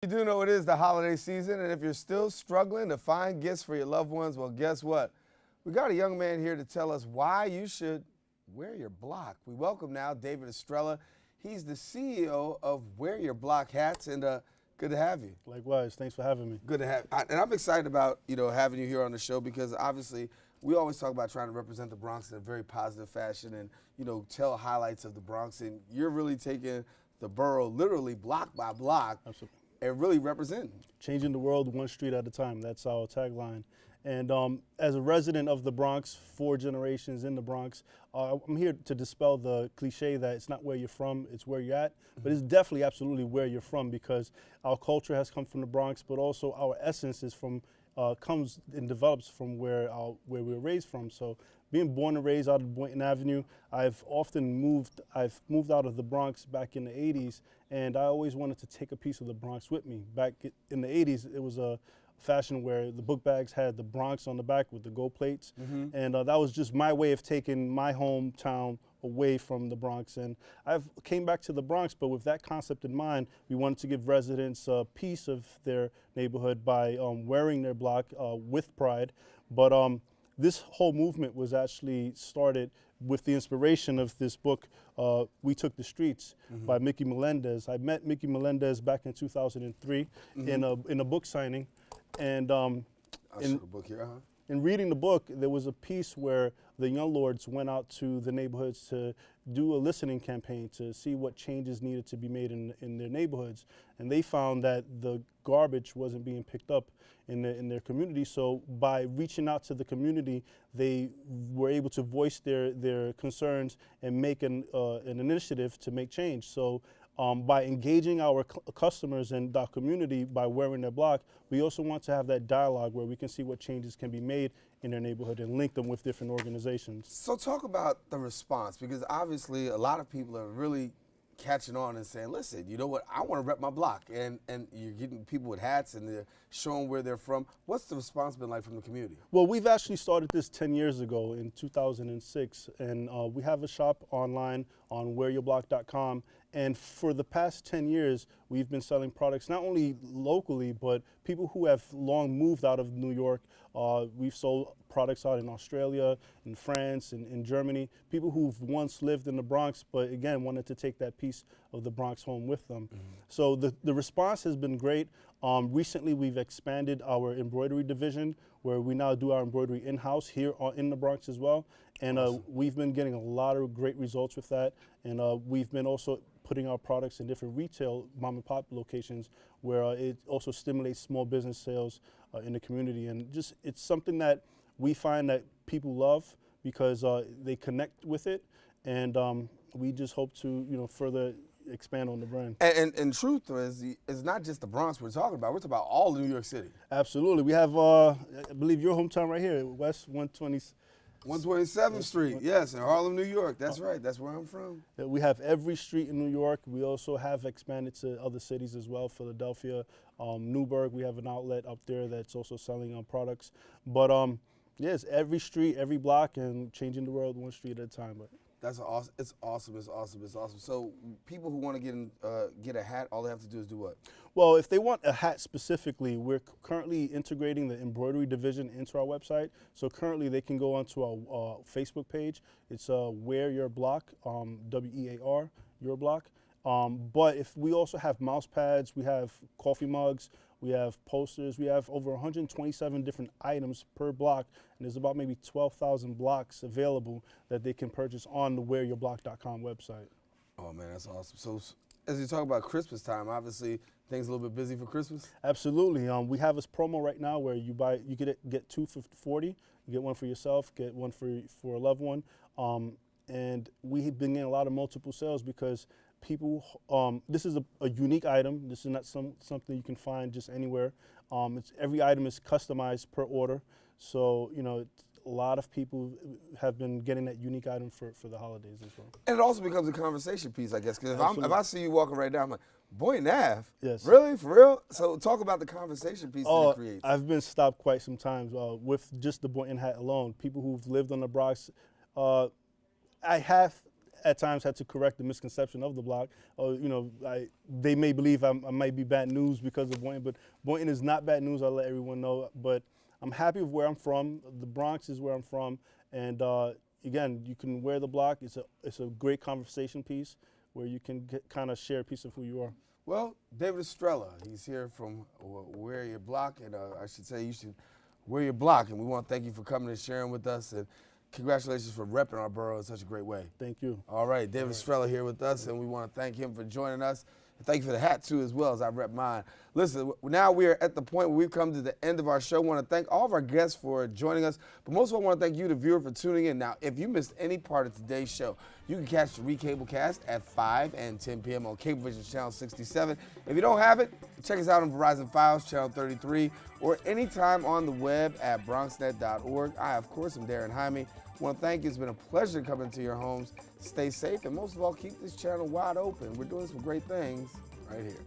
You do know it is the holiday season, and if you're still struggling to find gifts for your loved ones, well, guess what? We got a young man here to tell us why you should wear your block. We welcome now David Estrella. He's the CEO of Wear Your Block Hats, and good to have you. Likewise, thanks for having me. Good to have you. And I'm excited about having you here on the show because obviously we always talk about trying to represent the Bronx in a very positive fashion and tell highlights of the Bronx, and you're really taking the borough literally block by block. Absolutely. And really representing. Changing the world one street at a time. That's our tagline. And as a resident of the Bronx, 4 generations in the Bronx, I'm here to dispel the cliche that it's not where you're from, it's where you're at. But it's definitely absolutely where you're from because our culture has come from the Bronx, but also our essence is from comes and develops from where we were raised from. So being born and raised out of Boynton Avenue, I've moved out of the Bronx back in the 80s, and I always wanted to take a piece of the Bronx with me. Back in the 80s, it was a fashion where the book bags had the Bronx on the back with the gold plates, and that was just my way of taking my hometown away from the Bronx. And I've came back to the Bronx, but with that concept in mind, we wanted to give residents a piece of their neighborhood by wearing their block with pride. But this whole movement was actually started with the inspiration of this book, We Took the Streets by Mickey Melendez. I met Mickey Melendez back in 2003 in a book signing. And I'll show the book here, in reading the book, there was a piece where the young lords went out to the neighborhoods to do a listening campaign to see what changes needed to be made in their neighborhoods. And they found that the garbage wasn't being picked up in their community. So by reaching out to the community, they were able to voice their concerns and make an initiative to make change. So by engaging our customers and our community by wearing their block, we also want to have that dialogue where we can see what changes can be made in their neighborhood and link them with different organizations. So talk about the response, because obviously a lot of people are really catching on and saying, listen, you know what, I want to rep my block. And you're getting people with hats and they're showing where they're from. What's the response been like from the community? Well, we've actually started this 10 years ago in 2006, and we have a shop online on wearyourblock.com. And for the past 10 years, we've been selling products not only locally, but people who have long moved out of New York. We've sold products out in Australia, in France, in Germany, people who've once lived in the Bronx, but again, wanted to take that piece of the Bronx home with them. So the response has been great. Recently, we've expanded our embroidery division, where we now do our embroidery in-house here in the Bronx as well. And Awesome. We've been getting a lot of great results with that. And we've been also putting our products in different retail mom and pop locations where it also stimulates small business sales in the community. And just it's something that we find that people love because they connect with it. And we just hope to further expand on the brand. And truth is, it's not just the Bronx we're talking about. We're talking about all of New York City. Absolutely. We have, I believe, your hometown right here, West 127th Street, yes, in Harlem, New York. That's right. That's where I'm from. We have every street in New York. We also have expanded to other cities as well, Philadelphia, Newburgh. We have an outlet up there that's also selling products. But yes, every street, every block, and changing the world one street at a time. But That's awesome. It's awesome. It's awesome. It's awesome. So people who want to get a hat, all they have to do is do what? well, if they want a hat specifically, we're currently integrating the embroidery division into our website. So currently they can go onto our Facebook page. It's Wear Your Block, WEAR, Your Block. But if we also have mouse pads, we have coffee mugs, we have posters, we have over 127 different items per block, and there's about maybe 12,000 blocks available that they can purchase on the wearyourblock.com website. Oh man, that's awesome. So as you talk about Christmas time, obviously things a little bit busy for Christmas. Absolutely. We have this promo right now where you get 2 for 40. You get one for yourself, get one for a loved one, and we've been getting a lot of multiple sales because people, this is a unique item. This is not something you can find just anywhere. Every item is customized per order. So, a lot of people have been getting that unique item for the holidays as well. And it also becomes a conversation piece, I guess, because if I see you walking right now, I'm like, Boynton Ave? Yes. Really? For real? So talk about the conversation piece that it creates. I've been stopped quite some times with just the Boynton hat alone. People who've lived on the Bronx, I have at times had to correct the misconception of the block. Or, they may believe I might be bad news because of Boynton, but Boynton is not bad news. I'll let everyone know. But I'm happy with where I'm from. The Bronx is where I'm from, and again, you can wear the block. It's a great conversation piece where you can kind of share a piece of who you are. Well, David Estrella, he's here from Wear Your Block, and I should say you should wear your block. And we want to thank you for coming and sharing with us, and congratulations for repping our borough in such a great way. Thank you. All right, David Estrella here with us, and we want to thank him for joining us. And thank you for the hat, too, as well, as I rep mine. Listen, now we are at the point where we've come to the end of our show. I want to thank all of our guests for joining us, but most of all, I want to thank you, the viewer, for tuning in. Now, if you missed any part of today's show, you can catch the Recablecast at 5 and 10 p.m. on Cablevision Channel 67. If you don't have it, check us out on Verizon Files, Channel 33, or anytime on the web at BronxNet.org. I, of course, am Darren Jaime. I want to thank you. It's been a pleasure coming to your homes. Stay safe, and most of all, keep this channel wide open. We're doing some great things right here.